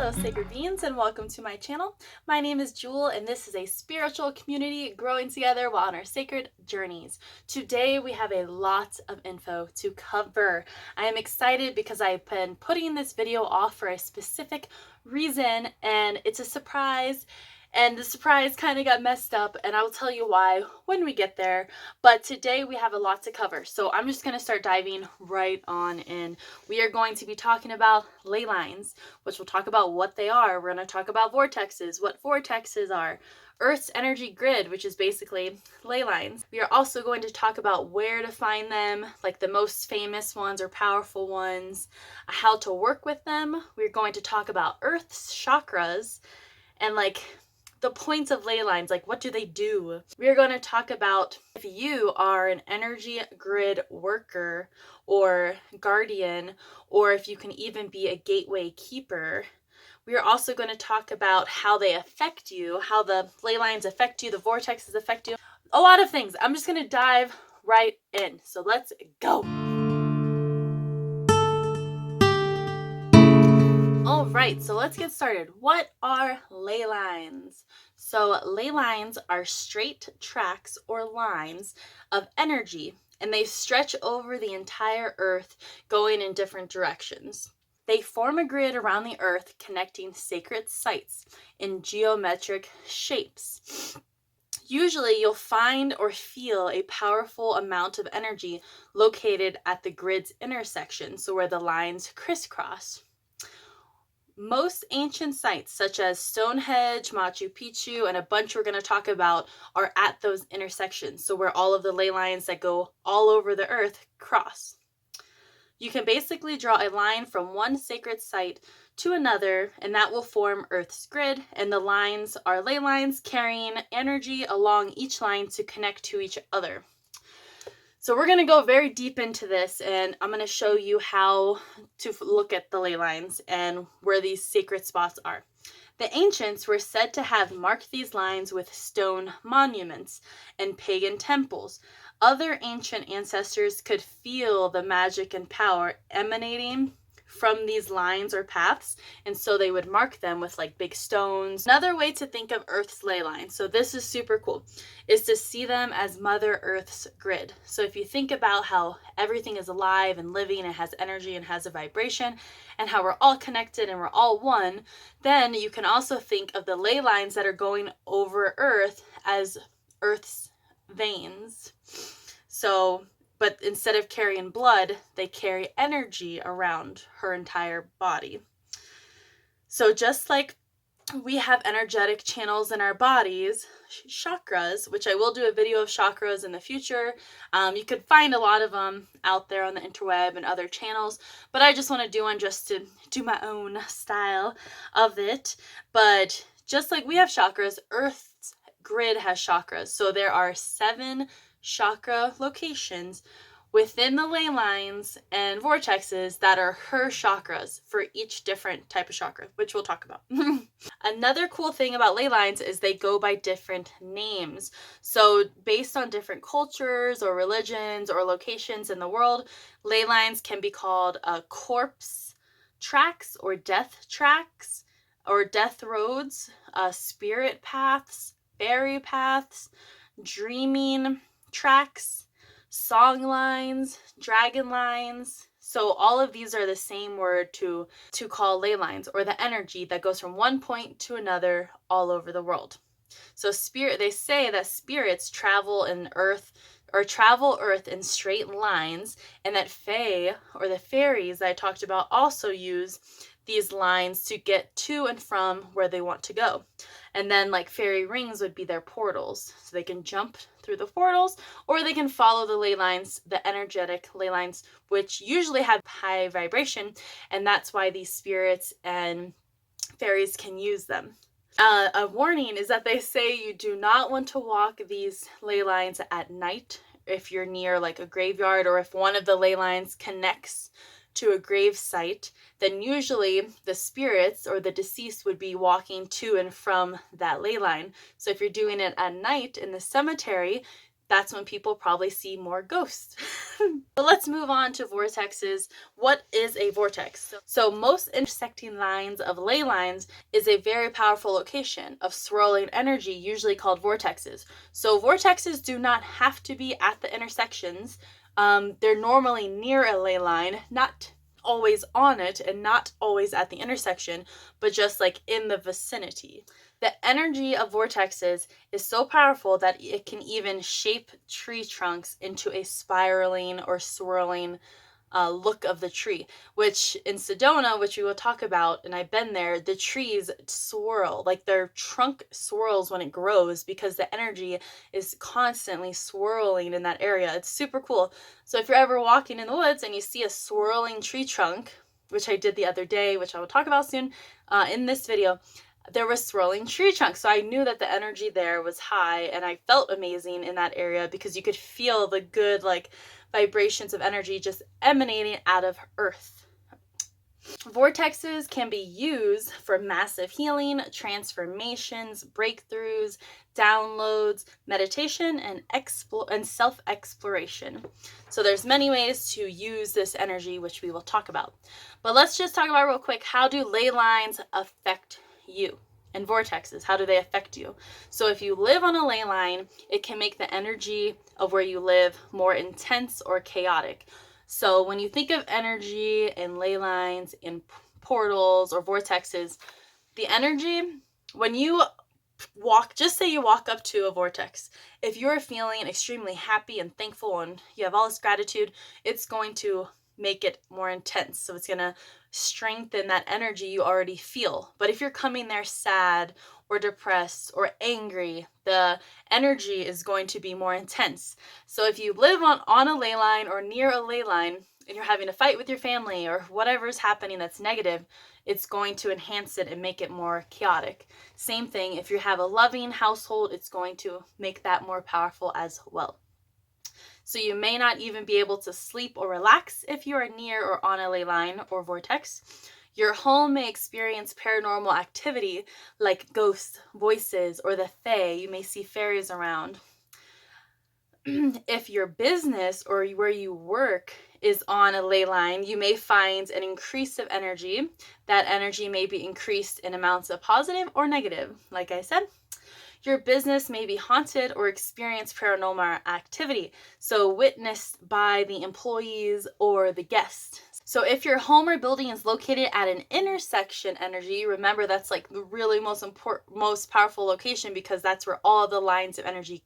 Hello sacred beings and welcome to my channel. My name is Jewel and this is a spiritual community growing together while on our sacred journeys. Today we have a lot of info to cover. I am excited because I've been putting this video off for a specific reason and it's a surprise. And the surprise kind of got messed up, and I'll tell you why when we get there. But today we have a lot to cover, so I'm just going to start diving right on in. We are going to be talking about ley lines, which we'll talk about what they are. We're going to talk about vortexes, what vortexes are, Earth's energy grid, which is basically ley lines. We are also going to talk about where to find them, like the most famous ones or powerful ones, how to work with them. We're going to talk about Earth's chakras and the points of ley lines, like what do they do? We're going to talk about if you are an energy grid worker or guardian, or if you can even be a gateway keeper. We are also going to talk about how they affect you, how the ley lines affect you, the vortexes affect you, a lot of things. I'm just going to dive right in. So let's go. All right, so let's get started. What are ley lines? So ley lines are straight tracks or lines of energy, and they stretch over the entire Earth, going in different directions. They form a grid around the Earth, connecting sacred sites in geometric shapes. Usually you'll find or feel a powerful amount of energy located at the grid's intersection, so where the lines crisscross. Most ancient sites, such as Stonehenge, Machu Picchu, and a bunch we're going to talk about, are at those intersections, so where all of the ley lines that go all over the earth cross. You can basically draw a line from one sacred site to another, and that will form Earth's grid, and the lines are ley lines carrying energy along each line to connect to each other. So we're going to go very deep into this, and I'm going to show you how to look at the ley lines and where these sacred spots are. The ancients were said to have marked these lines with stone monuments and pagan temples. Other ancient ancestors could feel the magic and power emanating from these lines or paths, and so they would mark them with big stones. Another way to think of Earth's ley lines, so this is super cool, is to see them as Mother Earth's grid. So if you think about how everything is alive and living and has energy and has a vibration, and how we're all connected and we're all one, then you can also think of the ley lines that are going over Earth as Earth's veins. But instead of carrying blood, they carry energy around her entire body. So just like we have energetic channels in our bodies, chakras, which I will do a video of chakras in the future. You could find a lot of them out there on the interweb and other channels, but I just want to do one just to do my own style of it. But just like we have chakras, Earth's grid has chakras. So there are 7 chakra locations within the ley lines and vortexes that are her chakras for each different type of chakra, which we'll talk about. Another cool thing about ley lines is they go by different names. So based on different cultures or religions or locations in the world, ley lines can be called corpse tracks or death tracks or death roads, spirit paths, fairy paths, dreaming tracks, song lines, dragon lines. So all of these are the same word to call ley lines, or the energy that goes from one point to another all over the world. So they say that spirits travel Earth in straight lines, and that fae, or the fairies that I talked about, also use these lines to get to and from where they want to go. And then fairy rings would be their portals, so they can jump through the portals, or they can follow the ley lines, the energetic ley lines, which usually have high vibration, and that's why these spirits and fairies can use them. A warning is that they say you do not want to walk these ley lines at night if you're near a graveyard, or if one of the ley lines connects to a grave site, then usually the spirits or the deceased would be walking to and from that ley line. So if you're doing it at night in the cemetery, that's when people probably see more ghosts. But let's move on to vortexes. What is a vortex? So most intersecting lines of ley lines is a very powerful location of swirling energy, usually called vortexes. So vortexes do not have to be at the intersections. They're normally near a ley line, not always on it and not always at the intersection, but just like in the vicinity. The energy of vortexes is so powerful that it can even shape tree trunks into a spiraling or swirling look of the tree, which in Sedona, which we will talk about, and I've been there, the trees swirl, like their trunk swirls when it grows because the energy is constantly swirling in that area. It's super cool. So if you're ever walking in the woods and you see a swirling tree trunk, which I did the other day, which I will talk about soon in this video, there was swirling tree trunks. So I knew that the energy there was high, and I felt amazing in that area because you could feel the good like vibrations of energy just emanating out of Earth. Vortexes can be used for massive healing, transformations, breakthroughs, downloads, meditation, and self-exploration. So there's many ways to use this energy, which we will talk about. But let's just talk about real quick, how do ley lines affect you? And vortexes, how do they affect you? So if you live on a ley line, it can make the energy of where you live more intense or chaotic. So when you think of energy and ley lines in portals or vortexes, the energy, when you walk, just say you walk up to a vortex, if you're feeling extremely happy and thankful and you have all this gratitude, it's going to make it more intense. So it's going to strengthen that energy you already feel. But if you're coming there sad or depressed or angry, the energy is going to be more intense. So if you live on a ley line or near a ley line and you're having a fight with your family or whatever's happening that's negative, it's going to enhance it and make it more chaotic. Same thing, if you have a loving household, it's going to make that more powerful as well. So you may not even be able to sleep or relax if you are near or on a ley line or vortex. Your home may experience paranormal activity like ghosts, voices, or the fae. You may see fairies around. If your business or where you work is on a ley line, you may find an increase of energy. That energy may be increased in amounts of positive or negative. Like I said, your business may be haunted or experience paranormal activity, so witnessed by the employees or the guests. So if your home or building is located at an intersection energy, remember that's like the really most powerful location because that's where all the lines of energy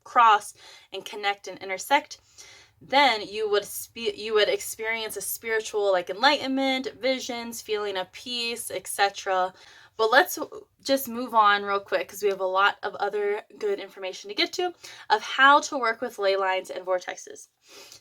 cross and connect and intersect. Then you would experience a spiritual like enlightenment, visions, feeling of peace, etc. But let's just move on real quick because we have a lot of other good information to get to of how to work with ley lines and vortexes.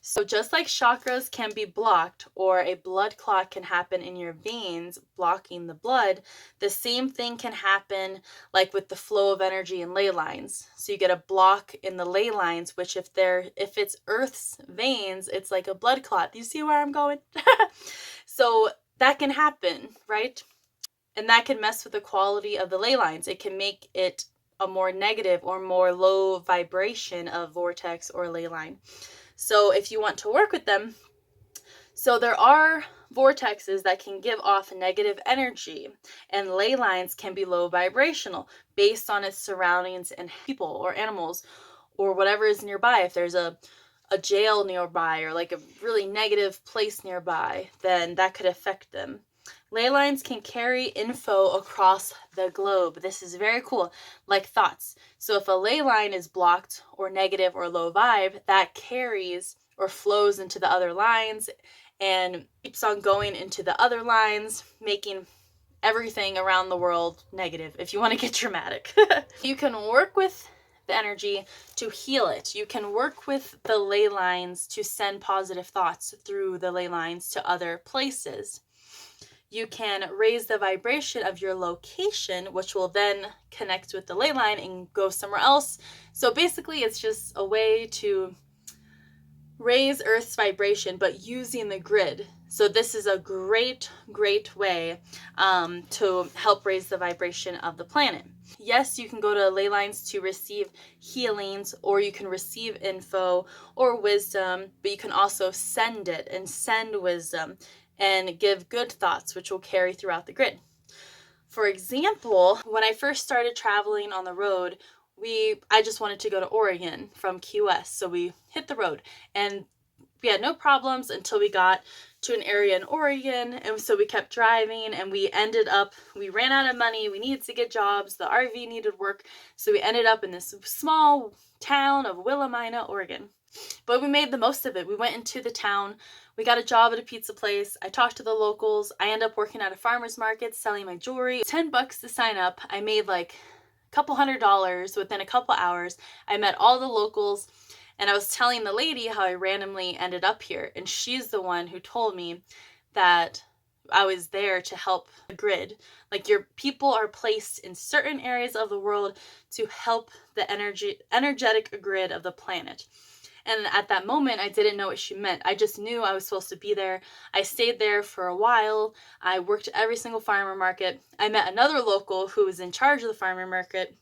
So just like chakras can be blocked or a blood clot can happen in your veins blocking the blood, the same thing can happen like with the flow of energy in ley lines. So you get a block in the ley lines, which if it's Earth's veins, it's like a blood clot. Do you see where I'm going? So that can happen, right? And that can mess with the quality of the ley lines. It can make it a more negative or more low vibration of vortex or ley line. So if you want to work with them, so there are vortexes that can give off negative energy, and ley lines can be low vibrational based on its surroundings and people or animals or whatever is nearby. If there's a jail nearby or like a really negative place nearby, then that could affect them. Ley lines can carry info across the globe. This is very cool, like thoughts. So if a ley line is blocked or negative or low vibe, that carries or flows into the other lines and keeps on going into the other lines, making everything around the world negative, if you want to get dramatic. You can work with the energy to heal it. You can work with the ley lines to send positive thoughts through the ley lines to other places. You can raise the vibration of your location, which will then connect with the ley line and go somewhere else. So basically, it's just a way to raise Earth's vibration, but using the grid. So this is a great way to help raise the vibration of the planet. Yes, you can go to Ley Lines to receive healings, or you can receive info or wisdom, but you can also send it and send wisdom and give good thoughts, which will carry throughout the grid. For example, when I first started traveling on the road, I just wanted to go to Oregon from Key West. So we hit the road and we had no problems until we got to an area in Oregon. And so we kept driving and we ran out of money. We needed to get jobs. The RV needed work. So we ended up in this small town of Willamina, Oregon. But we made the most of it. We went into the town. We got a job at a pizza place. I talked to the locals. I ended up working at a farmer's market selling my jewelry. $10 to sign up. I made like a couple $100 within a couple hours. I met all the locals. And I was telling the lady how I randomly ended up here. And she's the one who told me that I was there to help the grid. Like, your people are placed in certain areas of the world to help the energetic grid of the planet. And at that moment, I didn't know what she meant. I just knew I was supposed to be there. I stayed there for a while. I worked every single farmer market. I met another local who was in charge of the farmer market,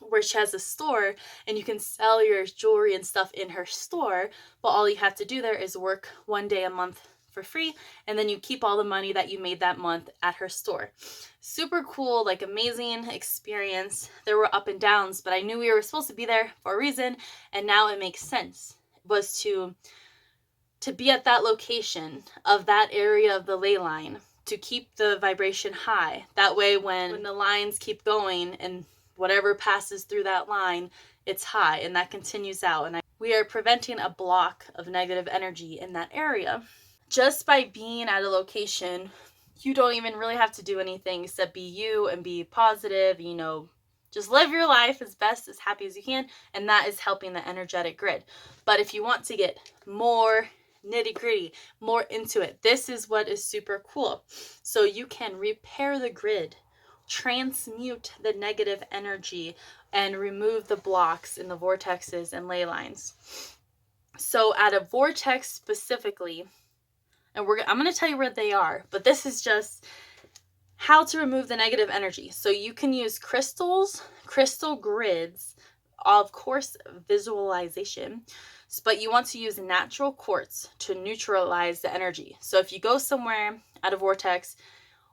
where she has a store and you can sell your jewelry and stuff in her store, but all you have to do there is work 1 day a month for free, and then you keep all the money that you made that month at her store. Super cool, like amazing experience. There were up and downs, but I knew we were supposed to be there for a reason, and now it makes sense. It was to be at that location of that area of the ley line, to keep the vibration high. That way when the lines keep going and whatever passes through that line, it's high, and that continues out. And we are preventing a block of negative energy in that area. Just by being at a location, you don't even really have to do anything except be you and be positive, just live your life as best, as happy as you can, and that is helping the energetic grid. But if you want to get more nitty-gritty, more into it, this is what is super cool. So you can repair the grid, transmute the negative energy, and remove the blocks in the vortexes and ley lines. So at a vortex specifically, and I'm going to tell you where they are, but this is just how to remove the negative energy. So you can use crystals, crystal grids, of course, visualization, but you want to use natural quartz to neutralize the energy. So if you go somewhere at a vortex,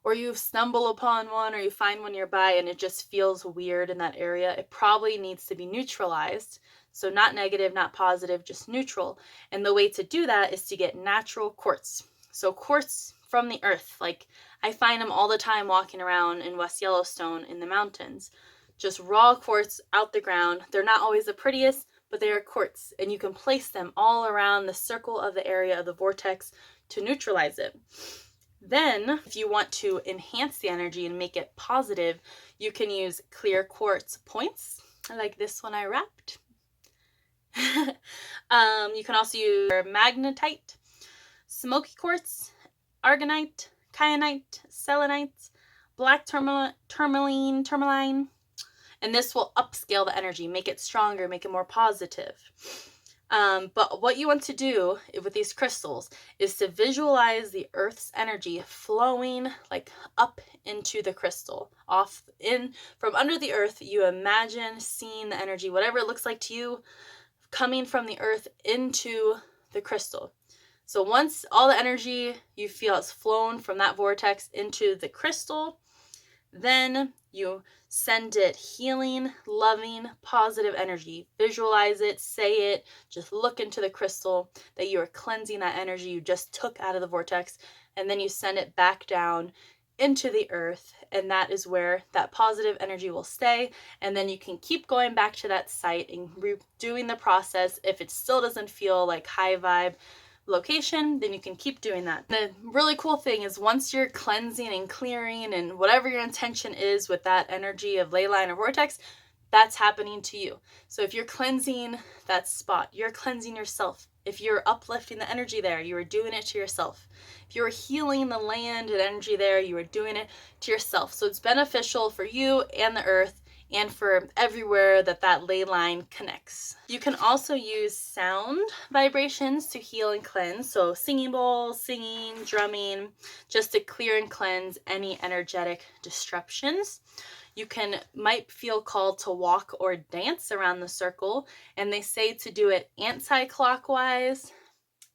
or you stumble upon one, or you find one nearby and it just feels weird in that area, it probably needs to be neutralized. So not negative, not positive, just neutral. And the way to do that is to get natural quartz. So quartz from the earth, like I find them all the time walking around in West Yellowstone in the mountains. Just raw quartz out the ground. They're not always the prettiest, but they are quartz. And you can place them all around the circle of the area of the vortex to neutralize it. Then, if you want to enhance the energy and make it positive, you can use clear quartz points, like this one I wrapped. You can also use magnetite, smoky quartz, argonite, kyanite, selenite, black tourmaline, and this will upscale the energy, make it stronger, make it more positive. But what you want to do with these crystals is to visualize the Earth's energy flowing like up into the crystal, from under the Earth. You imagine seeing the energy, whatever it looks like to you, coming from the Earth into the crystal. So once all the energy you feel has flown from that vortex into the crystal, then you send it healing, loving, positive energy. Visualize it, say it, just look into the crystal that you are cleansing that energy you just took out of the vortex, and then you send it back down into the earth, and that is where that positive energy will stay. And then you can keep going back to that site and doing the process. If it still doesn't feel like high vibe location, then you can keep doing that. The really cool thing is, once you're cleansing and clearing and whatever your intention is with that energy of ley line or vortex, that's happening to you. So if you're cleansing that spot, you're cleansing yourself. If you're uplifting the energy there, you are doing it to yourself. If you're healing the land and energy there, you are doing it to yourself. So it's beneficial for you and the earth and for everywhere that ley line connects. You can also use sound vibrations to heal and cleanse. So singing bowls, singing, drumming, just to clear and cleanse any energetic disruptions. You might feel called to walk or dance around the circle, and they say to do it anti-clockwise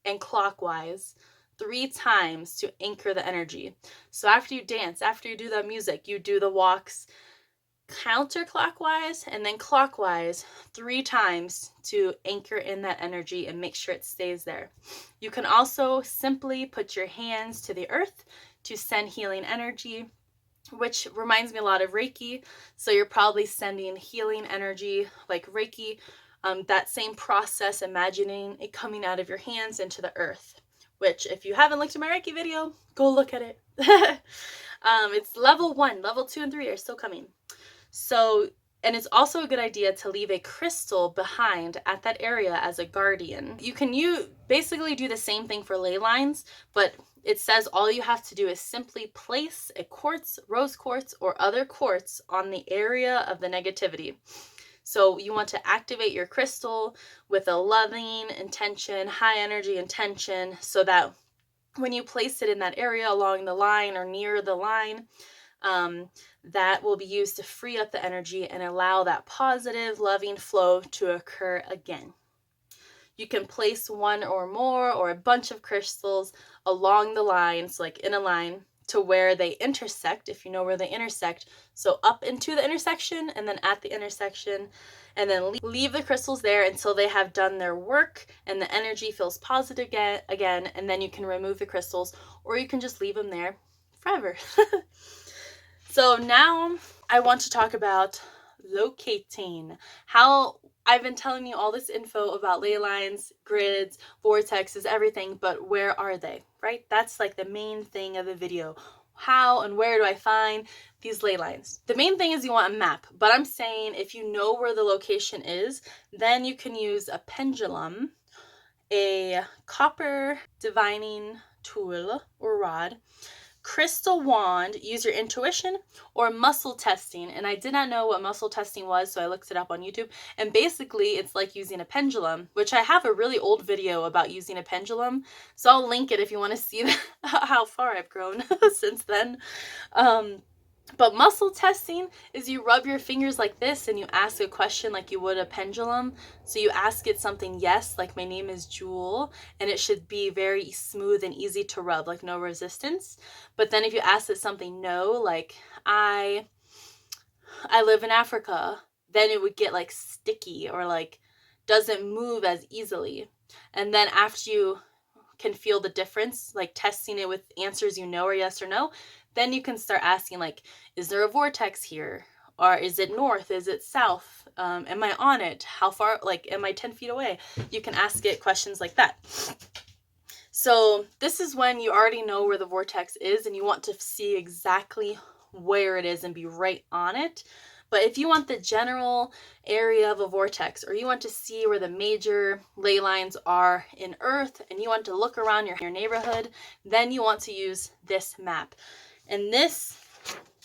and clockwise 3 times to anchor the energy. So after you dance, after you do the music, you do the walks counterclockwise and then clockwise 3 times to anchor in that energy and make sure it stays there. You can also simply put your hands to the earth to send healing energy, which reminds me a lot of Reiki. So you're probably sending healing energy like Reiki, that same process, imagining it coming out of your hands into the earth, which if you haven't looked at my Reiki video, go look at it. It's level 1, level 2 and 3 are still coming. So, and it's also a good idea to leave a crystal behind at that area as a guardian. You can basically do the same thing for ley lines, but it says all you have to do is simply place a quartz, rose quartz, or other quartz on the area of the negativity. So you want to activate your crystal with a loving intention, high energy intention, so that when you place it in that area along the line or near the line, that will be used to free up the energy and allow that positive, loving flow to occur again. You can place one or more or a bunch of crystals along the lines, like in a line, to where they intersect, if you know where they intersect. So up into the intersection and then at the intersection, and then leave the crystals there until they have done their work and the energy feels positive again, and then you can remove the crystals, or you can just leave them there forever. So now I want to talk about locating. How I've been telling you all this info about ley lines, grids, vortexes, everything, but where are they, right? That's like the main thing of the video. How and where do I find these ley lines? The main thing is you want a map, but I'm saying if you know where the location is, then you can use a pendulum, a copper divining tool or rod, crystal wand, use your intuition, or muscle testing. And I did not know what muscle testing was, so I looked it up on YouTube. And basically, it's like using a pendulum, which I have a really old video about using a pendulum. So I'll link it if you want to see how far I've grown since then. But muscle testing is you rub your fingers like this and you ask a question like you would a pendulum. So you ask it something, yes, like my name is Jewel, and it should be very smooth and easy to rub, like no resistance. But then if you ask it something, no, like I live in Africa, then it would get like sticky or like doesn't move as easily. And then after you can feel the difference, like testing it with answers you know or yes or no, then you can start asking like, is there a vortex here? Or is it north? Is it south? Am I on it? How far, like, am I 10 feet away? You can ask it questions like that. So this is when you already know where the vortex is and you want to see exactly where it is and be right on it. But if you want the general area of a vortex, or you want to see where the major ley lines are in Earth, and you want to look around your neighborhood, then you want to use this map. And this,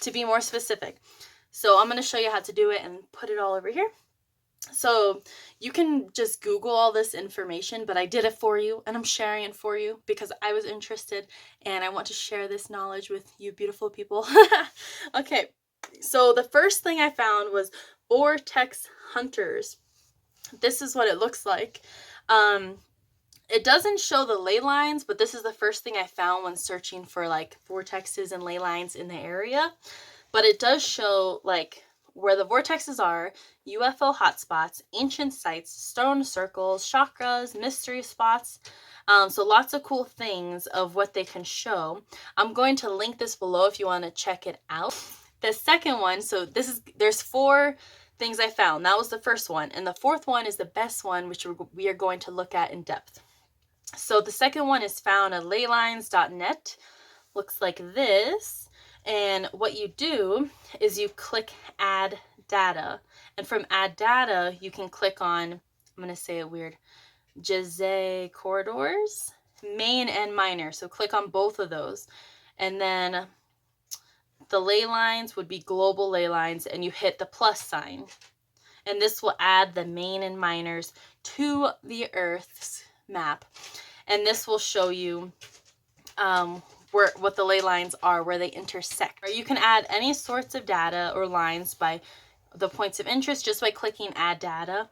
to be more specific. So I'm going to show you how to do it and put it all over here. So you can just Google all this information, but I did it for you and I'm sharing it for you because I was interested and I want to share this knowledge with you beautiful people. Okay, so the first thing I found was Vortex Hunters. This is what it looks like. It doesn't show the ley lines, but this is the first thing I found when searching for like vortexes and ley lines in the area. But it does show like where the vortexes are, UFO hotspots, ancient sites, stone circles, chakras, mystery spots. So lots of cool things of what they can show. I'm going to link this below if you want to check it out. The second one, so there's 4 things I found. That was the first one. And the fourth one is the best one, which we are going to look at in depth. So the second one is found at leylines.net. Looks like this. And what you do is you click add data. And from add data, you can click on, I'm going to say it weird, Jose corridors, main and minor. So click on both of those. And then the ley lines would be global ley lines, and you hit the plus sign. And this will add the main and minors to the Earth's map. And this will show you what the ley lines are, where they intersect. Or you can add any sorts of data or lines by the points of interest just by clicking add data.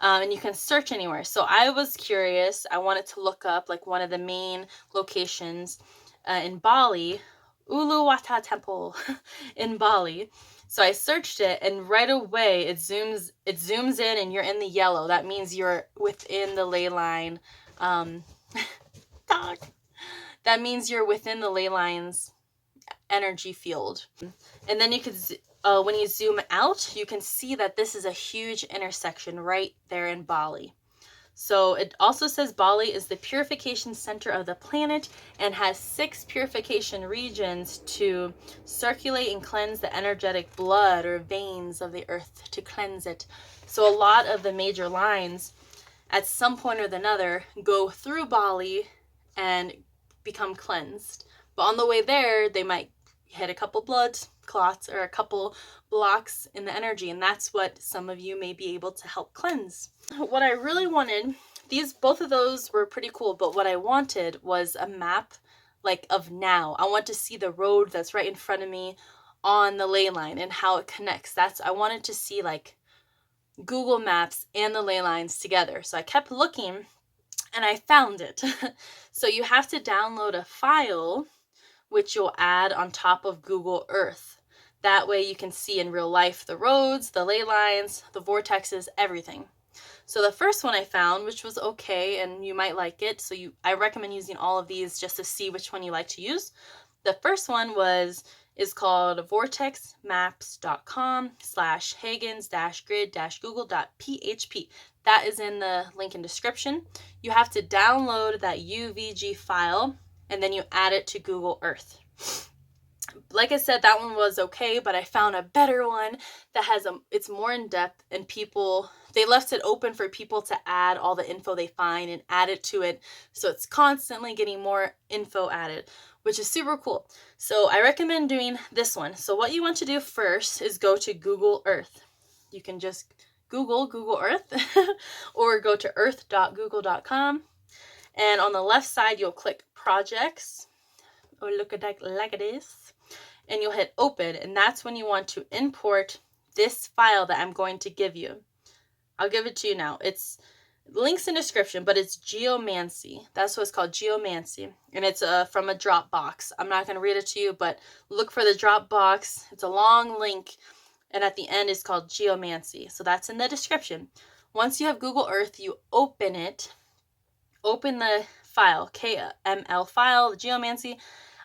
And you can search anywhere. So I was curious. I wanted to look up like one of the main locations in Bali, Uluwatu Temple in Bali. So I searched it, and right away it zooms in, and you're in the yellow. That means you're within the ley line. That means you're within the ley line's energy field. And then you could, when you zoom out, you can see that this is a huge intersection right there in Bali. So it also says Bali is the purification center of the planet and has 6 purification regions to circulate and cleanse the energetic blood or veins of the earth, to cleanse it. So a lot of the major lines at some point or another go through Bali and become cleansed. But on the way there, they might hit a couple blood clots or a couple blocks in the energy, and that's what some of you may be able to help cleanse. What I really wanted, both of those were pretty cool, but what I wanted was a map like of now. I want to see the road that's right in front of me on the ley line and how it connects. I wanted to see like Google Maps and the ley lines together. So I kept looking and I found it. So you have to download a file which you'll add on top of Google Earth. That way you can see in real life the roads, the ley lines, the vortexes, everything. So the first one I found, which was okay, and you might like it, so I recommend using all of these just to see which one you like to use. The first one is called vortexmaps.com/Huygens-grid-google.php. That is in the link in description. You have to download that UVG file, and then you add it to Google Earth. Like I said, that one was okay, but I found a better one that it's more in depth, and they left it open for people to add all the info they find and add it to it. So it's constantly getting more info added, which is super cool. So I recommend doing this one. So what you want to do first is go to Google Earth. You can just Google Earth or go to earth.google.com. And on the left side, you'll click projects, or look at that like it is, and you'll hit open. And that's when you want to import this file that I'm going to give you. I'll give it to you now. It's links in description, but it's geomancy. That's what it's called, geomancy. And it's from a Dropbox. I'm not going to read it to you, but look for the Dropbox. It's a long link, and at the end is called geomancy. So that's in the description. Once you have Google Earth, you open it. Open the file, KML file, the geomancy,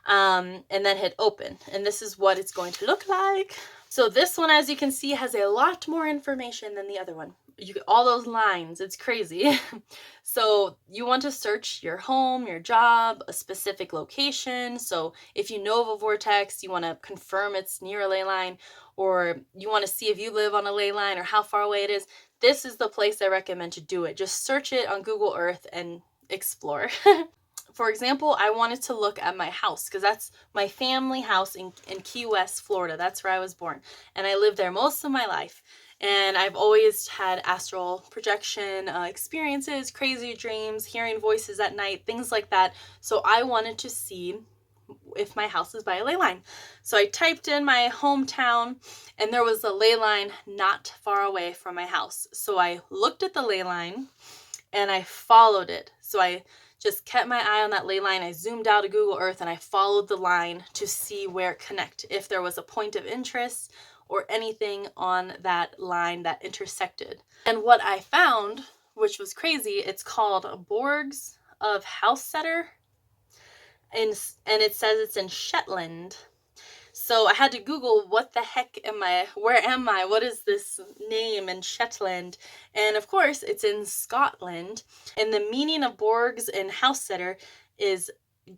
and then hit open. And this is what it's going to look like. So this one, as you can see, has a lot more information than the other one. All those lines, it's crazy. So you want to search your home, your job, a specific location. So if you know of a vortex, you want to confirm it's near a ley line, or you want to see if you live on a ley line or how far away it is. This is the place I recommend to do it. Just search it on Google Earth and explore. For example, I wanted to look at my house because that's my family house in Key West, Florida. That's where I was born. And I lived there most of my life. And I've always had astral projection experiences, crazy dreams, hearing voices at night, things like that. So I wanted to see if my house is by a ley line. So I typed in my hometown, and there was a ley line not far away from my house. So I looked at the ley line and I followed it. So I just kept my eye on that ley line. I zoomed out to Google Earth and I followed the line to see where it connected, if there was a point of interest or anything on that line that intersected. And what I found, which was crazy, it's called Borgs of Housesetter, and it says it's in Shetland. So I had to Google, what the heck am I? Where am I? What is this name in Shetland? And of course, it's in Scotland. And the meaning of Borgs and Housesetter is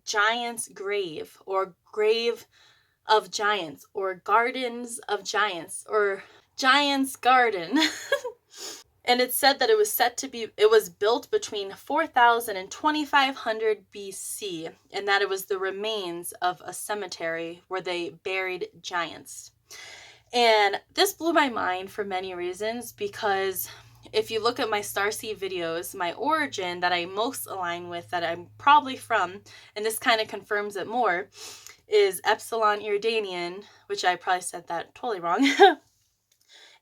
giant's grave, or grave of giants, or gardens of giants, or giant's garden. And it said that it was built between 4000 and 2500 BC, and that it was the remains of a cemetery where they buried giants. And this blew my mind for many reasons, because if you look at my starseed videos, my origin that I most align with, that I'm probably from, and this kind of confirms it more, is Epsilon Eridanian, which I probably said that totally wrong.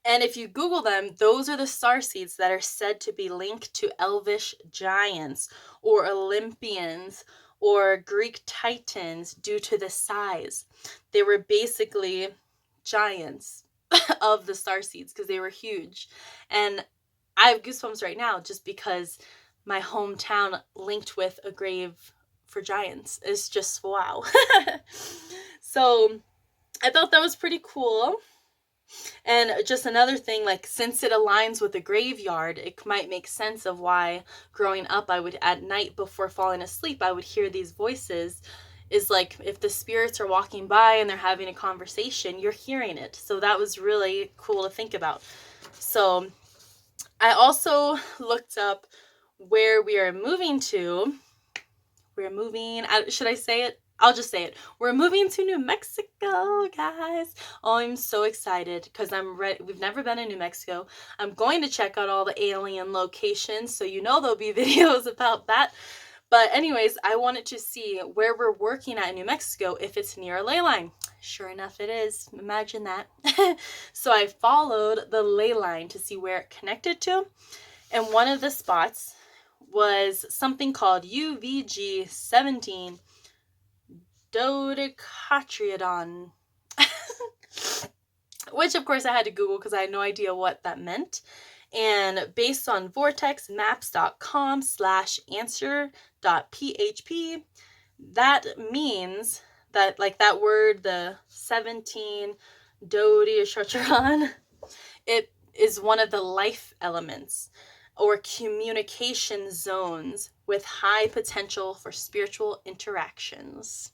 And if you Google them, those are the starseeds that are said to be linked to elvish giants or Olympians or Greek titans due to the size. They were basically giants of the starseeds because they were huge. And I have goosebumps right now just because my hometown linked with a grave for giants is just wow. So I thought that was pretty cool. And just another thing, like, since it aligns with a graveyard, it might make sense of why growing up I would, at night before falling asleep, I would hear these voices. Is like, if the spirits are walking by and they're having a conversation, you're hearing it. So that was really cool to think about. So I also looked up where we are moving to. We're moving, should I say it? I'll just say it. We're moving to New Mexico, guys. Oh, I'm so excited because I'm ready. We've never been in New Mexico. I'm going to check out all the alien locations, so you know there'll be videos about that. But anyways, I wanted to see where we're working at in New Mexico, if it's near a ley line. Sure enough, it is. Imagine that. So I followed the ley line to see where it connected to. And one of the spots was something called UVG 17 Dodecatriodon. Which, of course, I had to Google because I had no idea what that meant. And based on vortexmaps.com/answer.php, that means that, like, that word, the 17 Dodecatriodon, it is one of the life elements or communication zones with high potential for spiritual interactions.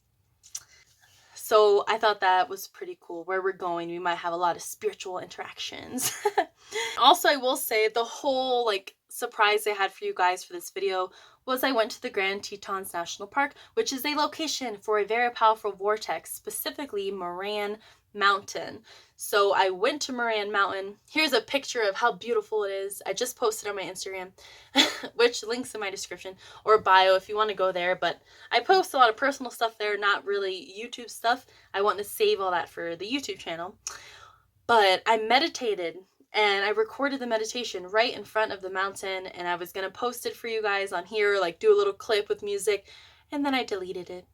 So I thought that was pretty cool. Where we're going, we might have a lot of spiritual interactions. Also, I will say the whole, like, surprise I had for you guys for this video was I went to the Grand Tetons National Park, which is a location for a very powerful vortex, specifically Moran Mountain. So I went to Moran Mountain. Here's a picture of how beautiful it is. I just posted on my Instagram, which links in my description or bio if you want to go there. But I post a lot of personal stuff there, not really YouTube stuff. I want to save all that for the YouTube channel. But I meditated and I recorded the meditation right in front of the mountain, and I was going to post it for you guys on here, like do a little clip with music, and then I deleted it.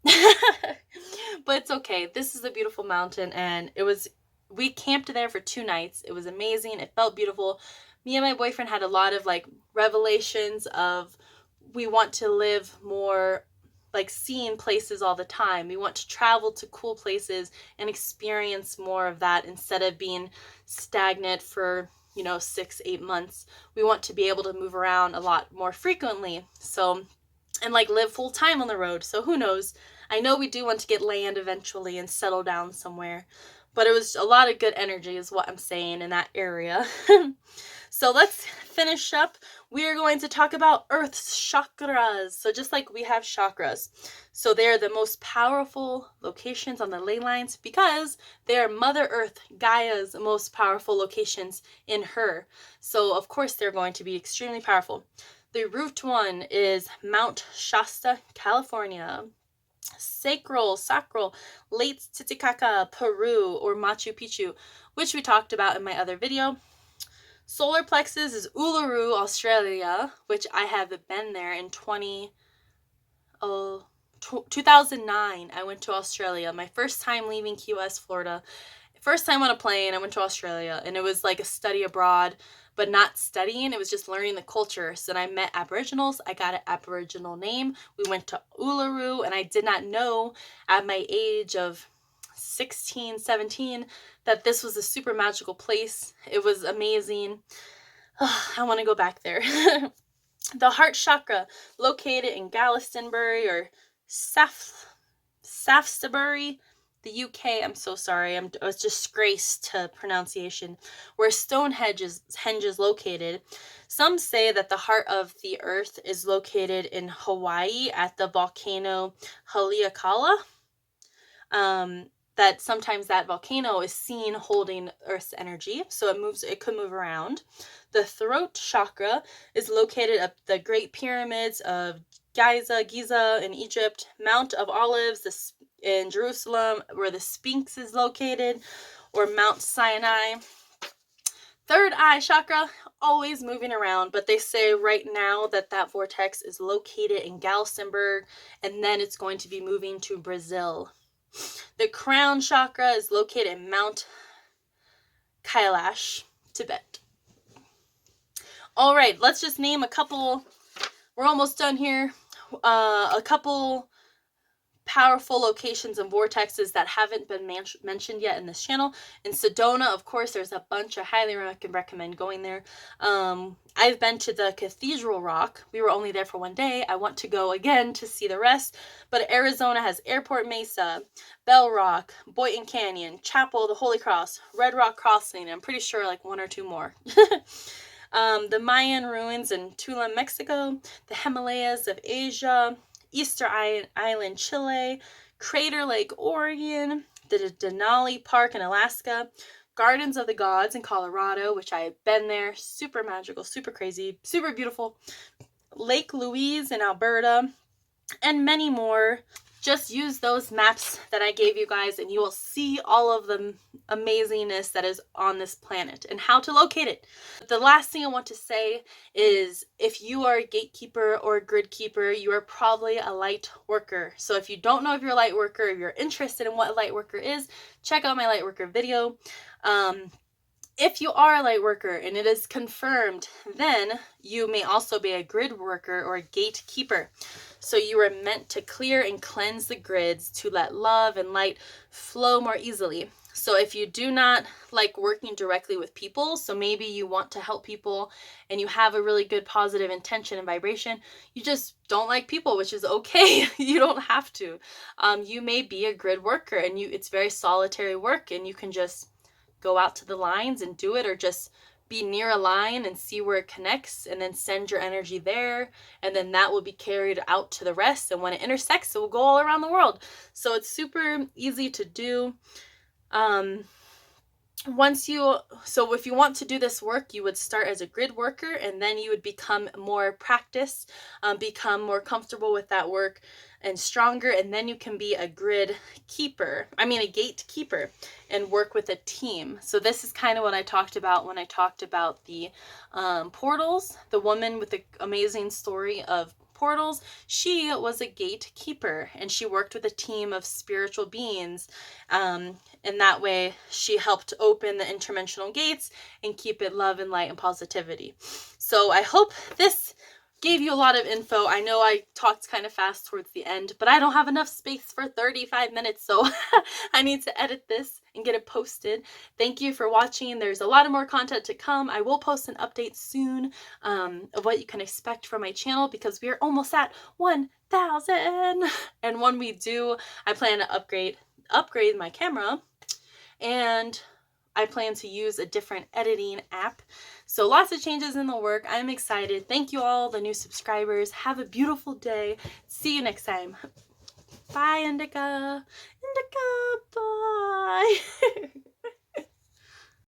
But it's okay. This is a beautiful mountain, and we camped there for 2 nights. It was amazing. It felt beautiful. Me and my boyfriend had a lot of, like, revelations of we want to live more, like, seeing places all the time. We want to travel to cool places and experience more of that instead of being stagnant for, 6-8 months. We want to be able to move around a lot more frequently. So, and, like, live full time on the road. So who knows? I know we do want to get land eventually and settle down somewhere. But it was a lot of good energy is what I'm saying in that area. So let's finish up. We are going to talk about Earth's Chakras. So just like we have chakras, so they're the most powerful locations on the ley lines because they're Mother Earth, Gaia's most powerful locations in her. So of course they're going to be extremely powerful. The root one is Mount Shasta, California. Sacral, Lake Titicaca, Peru, or Machu Picchu, which we talked about in my other video. Solar plexus is Uluru, Australia, which I have been there in 2009. I went to Australia. My first time leaving Key West, Florida. First time on a plane, I went to Australia, and it was like a study abroad, but not studying. It was just learning the culture. So then I met Aboriginals. I got an Aboriginal name. We went to Uluru, and I did not know at my age of 16, 17 that this was a super magical place. It was amazing. I want to go back there. The heart chakra, located in Glastonbury or Shaftesbury. the UK, I'm so sorry, I was disgraced to pronunciation, where Stonehenge is located. Some say that the heart of the earth is located in Hawaii at the volcano Haleakala. That sometimes that volcano is seen holding Earth's energy, so it could move around. The throat chakra is located at the Great Pyramids of Giza in Egypt, Mount of Olives in Jerusalem, where the Sphinx is located, or Mount Sinai. Third eye chakra, always moving around, but they say right now that vortex is located in Galstenberg, and then it's going to be moving to Brazil. The crown chakra is located in Mount Kailash, Tibet. All right, let's just name a couple. We're almost done here. A couple powerful locations and vortexes that haven't been mentioned yet in this channel. In Sedona, of course, there's a bunch. I highly recommend going there. I've been to the Cathedral Rock. We were only there for one day. I want to go again to see the rest. But Arizona has Airport Mesa, Bell Rock, Boynton Canyon, Chapel of the Holy Cross, Red Rock Crossing, and I'm pretty sure like one or two more. The Mayan ruins in Tulum, Mexico, the Himalayas of Asia, Easter Island, Chile, Crater Lake, Oregon, the Denali Park in Alaska, Gardens of the Gods in Colorado, which I have been there, super magical, super crazy, super beautiful, Lake Louise in Alberta, and many more. Just use those maps that I gave you guys and you will see all of the amazingness that is on this planet and how to locate it. The last thing I want to say is if you are a gatekeeper or a grid keeper, you are probably a light worker. So if you don't know if you're a light worker, if you're interested in what a light worker is, check out my light worker video. If you are a light worker and it is confirmed, then you may also be a grid worker or a gatekeeper. So you are meant to clear and cleanse the grids to let love and light flow more easily. So if you do not like working directly with people, so maybe you want to help people and you have a really good positive intention and vibration, you just don't like people, which is okay. You don't have to. You may be a grid worker and it's very solitary work and you can just go out to the lines and do it, or just be near a line and see where it connects and then send your energy there, and then that will be carried out to the rest, and when it intersects it will go all around the world. So it's super easy to do. So if you want to do this work, you would start as a grid worker and then you would become more practiced, become more comfortable with that work and stronger, and then you can be a gatekeeper and work with a team. So this is kind of what I talked about when I talked about the portals. The woman with the amazing story of portals, she was a gatekeeper and she worked with a team of spiritual beings, and that way she helped open the interdimensional gates and keep it love and light and positivity. So I hope this gave you a lot of info. I know I talked kind of fast towards the end, but I don't have enough space for 35 minutes, so I need to edit this and get it posted. Thank you for watching. There's a lot of more content to come. I will post an update soon of what you can expect from my channel, because we are almost at 1,000. And when we do, I plan to upgrade my camera, and I plan to use a different editing app. So lots of changes in the work. I'm excited. Thank you all, the new subscribers. Have a beautiful day. See you next time. Bye, Indica. Indica, bye.